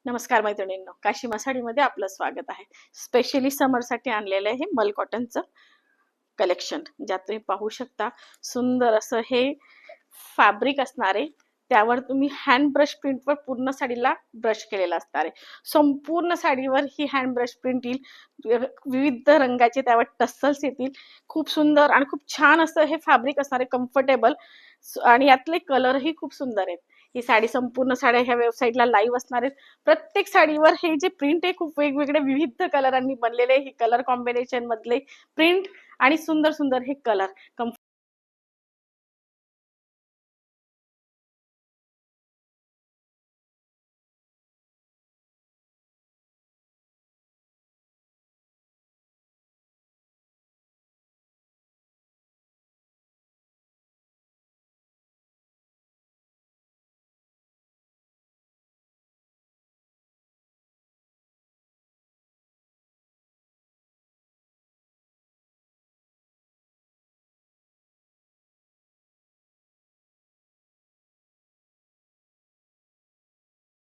नमस्कार मैत्रिणींनो, काशीमा साडीमध्ये आपलं स्वागत आहे. स्पेशली समरसाठी आणलेलं आहे हे मल कॉटनचं कलेक्शन, ज्यात तुम्ही पाहू शकता सुंदर असं हे फॅब्रिक असणार आहे. त्यावर तुम्ही हँड ब्रश प्रिंटवर पूर्ण साडीला ब्रश केलेला असणार आहे. संपूर्ण साडीवर ही हँड ब्रश प्रिंट येईल. विविध रंगाचे त्यावर टस्सल्स येतील. खूप सुंदर आणि खूप छान असं हे फॅब्रिक असणार आहे, कम्फर्टेबल. आणि यातले कलरही खूप सुंदर आहेत. ही साडी संपूर्ण साड्या ह्या वेबसाईटला लाईव्ह असणार आहेत. प्रत्येक साडीवर हे जे प्रिंट आहे खूप वेगवेगळे विविध कलरांनी बनलेले. हे कलर कॉम्बिनेशन मधले प्रिंट आणि सुंदर सुंदर हे कलर